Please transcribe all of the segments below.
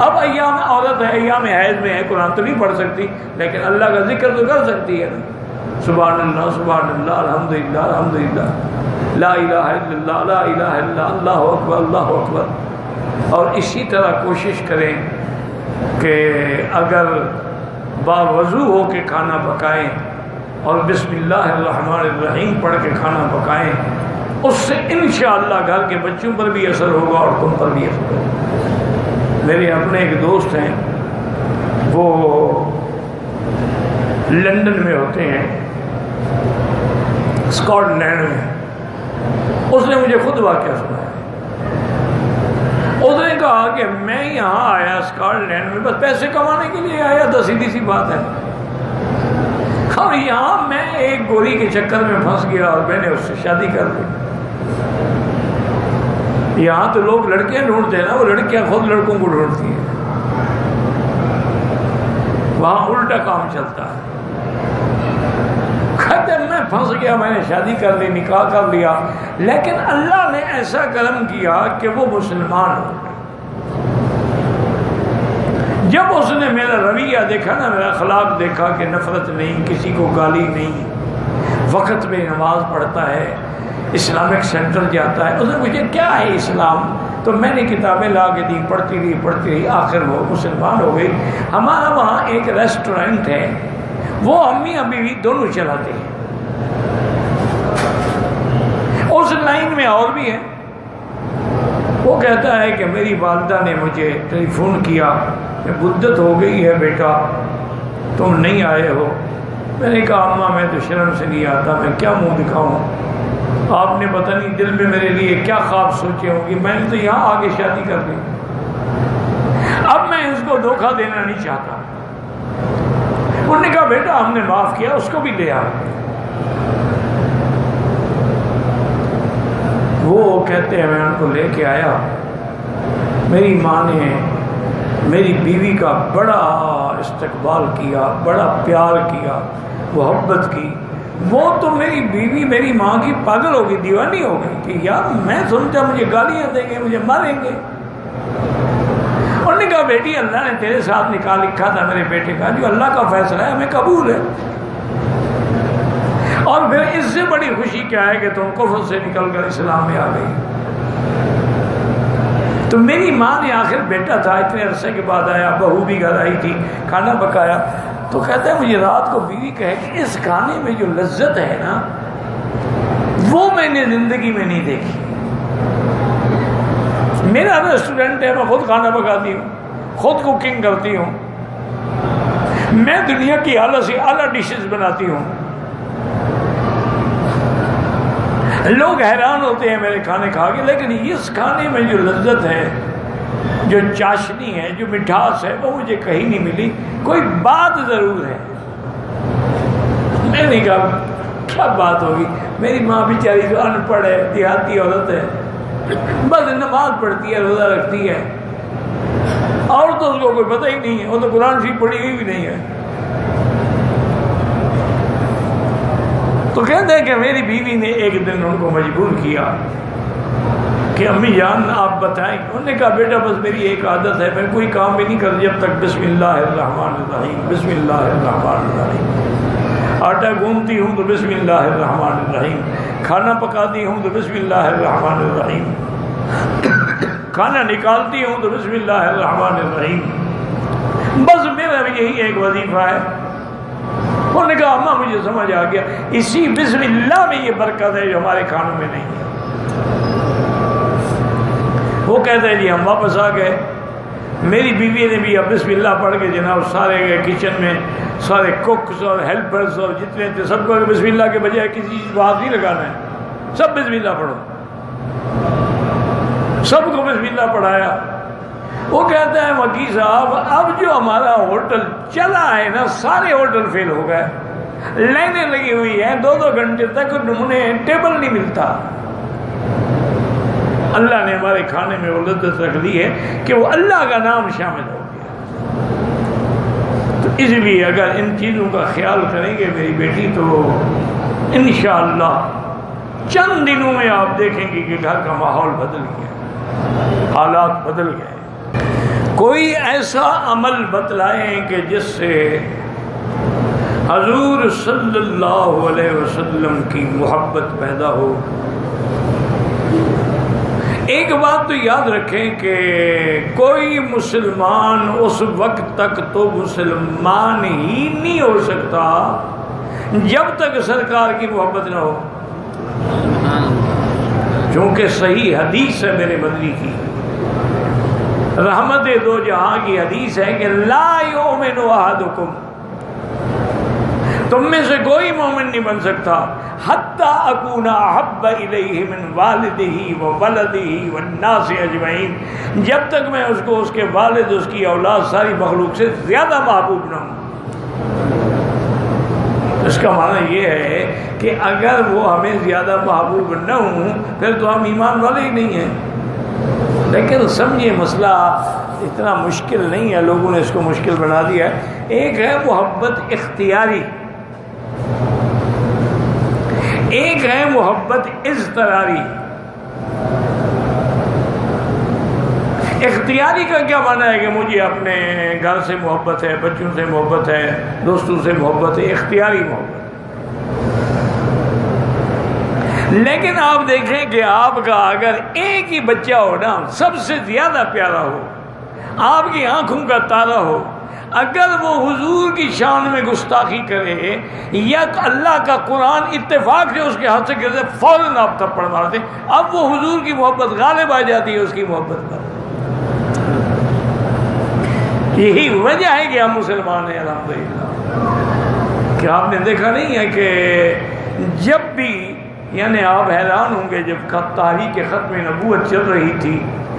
اب ایام عورت ہے، ایام حیض میں ہے، قرآن تو نہیں پڑھ سکتی لیکن اللہ کا ذکر تو کر سکتی ہے نا، سبحان اللہ سبحان اللہ الحمدللہ الحمدللہ لا الہ الا اللہ لا الہ الا اللہ اکبر اللہ اکبر۔ اور اسی طرح کوشش کریں کہ اگر باوضو ہو کے کھانا پکائیں اور بسم اللہ الرحمن الرحیم پڑھ کے کھانا پکائیں، اس سے انشاءاللہ گھر کے بچوں پر بھی اثر ہوگا اور تم پر بھی اثر ہوگا۔ میرے اپنے ایک دوست ہیں، وہ لندن میں ہوتے ہیں، اسکاٹ لینڈ میں۔ اس نے مجھے خود واقعہ سنایا۔ اس نے کہا کہ میں یہاں آیا اسکاٹ لینڈ میں بس پیسے کمانے کے لیے آیا تھا، سیدھی سی بات ہے، اور یہاں میں ایک گوری کے چکر میں پھنس گیا اور میں نے اس سے شادی کر لی۔ یہاں تو لوگ لڑکیاں ڈھونڈتے ہیں نا، وہ لڑکیاں خود لڑکوں کو ڈھونڈتی ہیں، وہاں الٹا کام چلتا ہے۔ کہتے میں پھنس گیا، میں نے شادی کر لی، نکاح کر لیا، لیکن اللہ نے ایسا کرم کیا کہ وہ مسلمان ہو۔ جب اس نے میرا رویہ دیکھا نا، میرا اخلاق دیکھا کہ نفرت نہیں، کسی کو گالی نہیں، وقت میں نماز پڑھتا ہے، اسلامک سینٹر جاتا ہے، اس نے مجھے کیا ہے اسلام، تو میں نے کتابیں لا کے دی، پڑھتی رہی، آخر وہ مسلمان ہو گئی۔ ہمارا وہاں ایک ریسٹورینٹ ہے، وہ امی ابھی بھی دونوں چلاتے ہیں، اس لائن میں اور بھی ہے۔ وہ کہتا ہے کہ میری والدہ نے مجھے ٹیلی فون کیا کہ مدت ہو گئی ہے بیٹا تم نہیں آئے ہو۔ میں نے کہا اماں میں تو شرم سے نہیں آتا، میں کیا منہ دکھاؤں، آپ نے پتہ نہیں دل میں میرے لیے کیا خواب سوچے ہوں گی، میں نے تو یہاں آگے شادی کر دی، اب میں اس کو دھوکہ دینا نہیں چاہتا۔ انہوں نے کہا بیٹا ہم نے معاف کیا، اس کو بھی لے آؤ۔ وہ کہتے ہیں میں ان کو لے کے آیا، میری ماں نے میری بیوی کا بڑا استقبال کیا، بڑا پیار کیا، محبت کی۔ وہ تو میری بیوی میری ماں کی پاگل ہو گئی، دیوانی ہو گئی کہ یار میں سنتا مجھے گالیاں دیں گے، مجھے ماریں گے۔ انہوں نے کہا بیٹی اللہ نے تیرے ساتھ نکاح لکھا تھا میرے بیٹے کا، جو اللہ کا فیصلہ ہے ہمیں قبول ہے، اور پھر اس سے بڑی خوشی کیا ہے کہ تم کفر سے نکل کر اسلام میں آ گئی۔ تو میری ماں نے آخر بیٹا تھا، اتنے عرصے کے بعد آیا، بہو بھی گھر آئی تھی، کھانا پکایا، تو کہتا ہے مجھے رات کو بیوی کہے کہ اس کھانے میں جو لذت ہے نا وہ میں نے زندگی میں نہیں دیکھی۔ میرا ریسٹورینٹ ہے، میں خود کھانا پکاتی ہوں، خود کوکنگ کرتی ہوں، میں دنیا کی اعلیٰ سے اعلیٰ ڈشز بناتی ہوں، لوگ حیران ہوتے ہیں میرے کھانے کھا کے، لیکن اس کھانے میں جو لذت ہے، جو چاشنی ہے، جو مٹھاس ہے، وہ مجھے کہیں نہیں ملی۔ کوئی بات ضرور ہے۔ میں نے کہا کیا بات ہوگی؟ میری ماں بیچاری جو ان پڑھ ہے، دیہاتی عورت ہے، بس نماز پڑھتی ہے، روزہ رکھتی ہے، اور تو اس کو کوئی پتہ ہی نہیں ہے، وہ تو قرآن شریف پڑھی ہوئی بھی نہیں ہے۔ تو کہتے ہیں کہ میری بیوی نے ایک دن ان کو مجبور کیا کہ امی جان آپ بتائیں۔ انہوں نے کہا بیٹا بس میری ایک عادت ہے، میں کوئی کام بھی نہیں کرتی جب تک بسم اللہ الرحمن الرحیم بسم اللہ الرحمن الرحیم، آٹا گوندتی ہوں تو بسم اللہ الرحمن الرحیم، کھانا پکاتی ہوں تو بسم اللہ الرحمن الرحیم، کھانا نکالتی ہوں تو بسم اللہ الرحمن الرحیم، بس میرا بھی یہی ایک وظیفہ ہے۔ انہوں نے کہا اماں مجھے سمجھ آ گیا، اسی بسم اللہ میں یہ برکت ہے جو ہمارے کھانوں میں نہیں ہے۔ وہ کہتے ہیں جی ہم واپس آ گئے، میری بیوی نے بھی اب بسم اللہ پڑھ کے جناب سارے گئے کچن میں، سارے کوکس اور ہیلپرز اور جتنے تھے سب کو بسم اللہ کے بجائے کسی چیز کو ہاتھ نہیں لگانا ہے، سب بسم اللہ پڑھو، سب کو بسم اللہ پڑھایا۔ وہ کہتا ہے مکی صاحب اب جو ہمارا ہوٹل چلا ہے نا، سارے ہوٹل فیل ہو گئے، لائنیں لگی ہوئی ہیں، 2 گھنٹے تک انہیں ٹیبل نہیں ملتا۔ اللہ نے ہمارے کھانے میں وہ لذت رکھ دی ہے کہ وہ اللہ کا نام شامل ہو گیا۔ تو اس لیے اگر ان چیزوں کا خیال کریں گے میری بیٹی، تو انشاءاللہ چند دنوں میں آپ دیکھیں گے کہ گھر کا ماحول بدل گیا، حالات بدل گئے۔ کوئی ایسا عمل بتلائیں کہ جس سے حضور صلی اللہ علیہ وسلم کی محبت پیدا ہو۔ ایک بات تو یاد رکھیں کہ کوئی مسلمان اس وقت تک تو مسلمان ہی نہیں ہو سکتا جب تک سرکار کی محبت نہ ہو، چونکہ صحیح حدیث ہے میرے مدنی کی، رحمت دو جہاں کی حدیث ہے کہ لا یؤمن احدکم، تم میں سے کوئی مومن نہیں بن سکتا حتی اکون احب الیہ من والدہ وولدہ والناس اجمعین، جب تک میں اس کو اس کے والد، اس کی اولاد، ساری مخلوق سے زیادہ محبوب نہ ہوں۔ اس کا معنی یہ ہے کہ اگر وہ ہمیں زیادہ محبوب نہ ہوں پھر تو ہم ایمان والے ہی نہیں ہیں۔ لیکن سمجھے مسئلہ اتنا مشکل نہیں ہے، لوگوں نے اس کو مشکل بنا دیا ہے۔ ایک ہے محبت اختیاری، ایک ہے محبت اضطراری۔ اختیاری کا کیا معنی ہے کہ مجھے اپنے گھر سے محبت ہے، بچوں سے محبت ہے، دوستوں سے محبت ہے، اختیاری محبت۔ لیکن آپ دیکھیں کہ آپ کا اگر ایک ہی بچہ ہو نا، سب سے زیادہ پیارا ہو، آپ کی آنکھوں کا تارا ہو، اگر وہ حضور کی شان میں گستاخی کرے یا اللہ کا قرآن اتفاق سے اس کے ہاتھ سے گرتے فوراً آپ تھپڑ مارتے، اب وہ حضور کی محبت غالب آ جاتی ہے اس کی محبت پر۔ یہی وجہ ہے کہ ہم مسلمان ہیں الحمدللہ۔ کہ آپ نے دیکھا نہیں ہے کہ جب بھی، یعنی آپ حیران ہوں گے، جب تحریک ختم نبوت چل رہی تھی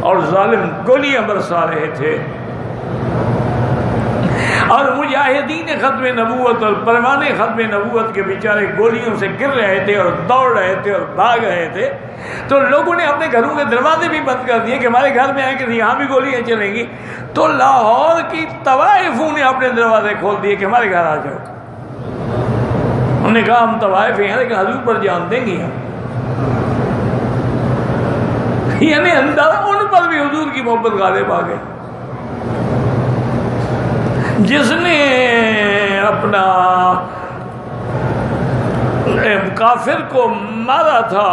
اور ظالم گولیاں برسا رہے تھے اور مجاہدین ختم نبوت اور پروانے ختم نبوت کے بیچارے گولیوں سے گر رہے تھے اور دوڑ رہے تھے اور بھاگ رہے تھے، تو لوگوں نے اپنے گھروں کے دروازے بھی بند کر دیے کہ ہمارے گھر میں آئے کہ یہاں بھی گولیاں چلیں گی۔ تو لاہور کی طوائفوں نے اپنے دروازے کھول دیے کہ ہمارے گھر آ جاؤ۔ انہوں نے کہا ہم طوائف ہیں لیکن حضور پر جان دیں گے ہم۔ یعنی اندازہ ان پر بھی حضور کی محبت غالب آ گئی۔ جس نے اپنا کافر کو مارا تھا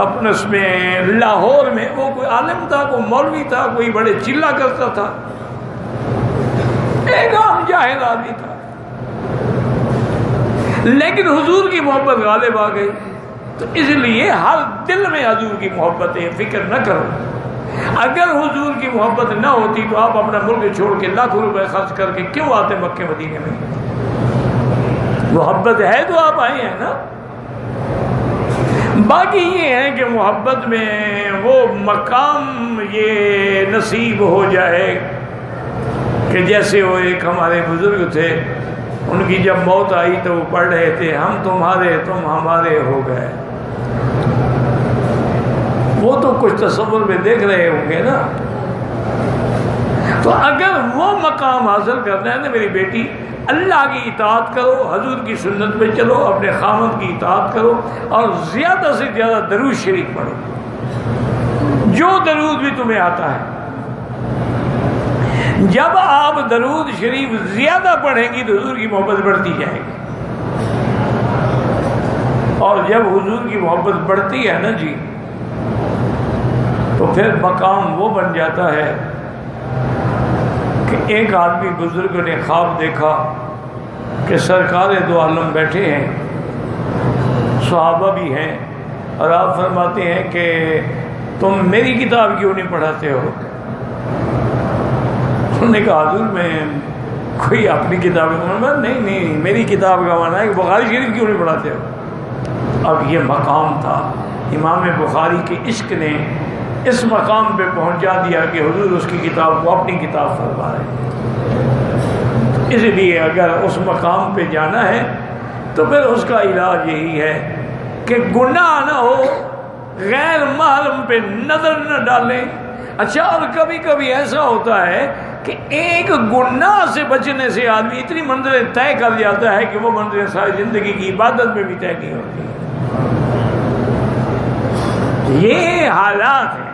اپنے اس میں لاہور میں، وہ کوئی عالم تھا، کوئی مولوی تھا، کوئی بڑے چلا کرتا تھا، ایک عام جاہل آدمی تھا، لیکن حضور کی محبت غالب آ گئی۔ تو اس لیے ہر دل میں حضور کی محبت ہے، فکر نہ کرو۔ اگر حضور کی محبت نہ ہوتی تو آپ اپنا ملک چھوڑ کے لاکھوں روپے خرچ کر کے کیوں آتے مکے مدینے میں؟ محبت ہے تو آپ آئے ہیں نا۔ باقی یہ ہے کہ محبت میں وہ مقام یہ نصیب ہو جائے کہ جیسے وہ ایک ہمارے بزرگ تھے، ان کی جب موت آئی تو وہ پڑھ رہے تھے ہم تمہارے تم ہمارے ہو گئے۔ وہ تو کچھ تصور میں دیکھ رہے ہوں گے نا۔ تو اگر وہ مقام حاصل کرنا ہے نا میری بیٹی، اللہ کی اطاعت کرو، حضور کی سنت پہ چلو، اپنے خامد کی اطاعت کرو اور زیادہ سے زیادہ درود شریف پڑھو، جو درود بھی تمہیں آتا ہے۔ جب آپ درود شریف زیادہ پڑھیں گی تو حضور کی محبت بڑھتی جائے گی، اور جب حضور کی محبت بڑھتی ہے نا جی، تو پھر مقام وہ بن جاتا ہے کہ ایک آدمی بزرگ نے خواب دیکھا کہ سرکار دو عالم بیٹھے ہیں، صحابہ بھی ہیں، اور آپ فرماتے ہیں کہ تم میری کتاب کیوں نہیں پڑھاتے ہو؟ انہوں نے کہا حضور میں کوئی اپنی کتاب نہیں، میری کتاب کا معنی ہے کہ بخاری شریف کیوں نہیں پڑھاتے ہو؟ اب یہ مقام تھا، امام بخاری کے عشق نے اس مقام پہ پہنچا دیا کہ حضور اس کی کتاب کو اپنی کتاب فرما رہے ہیں۔ اس لیے اگر اس مقام پہ جانا ہے تو پھر اس کا علاج یہی ہے کہ گناہ نہ ہو، غیر محرم پہ نظر نہ ڈالیں۔ اچھا، اور کبھی کبھی ایسا ہوتا ہے کہ ایک گناہ سے بچنے سے آدمی اتنی منزلیں طے کر جاتا ہے کہ وہ منزلیں ساری زندگی کی عبادت میں بھی طے نہیں ہوتی۔ یہ حالات ہیں۔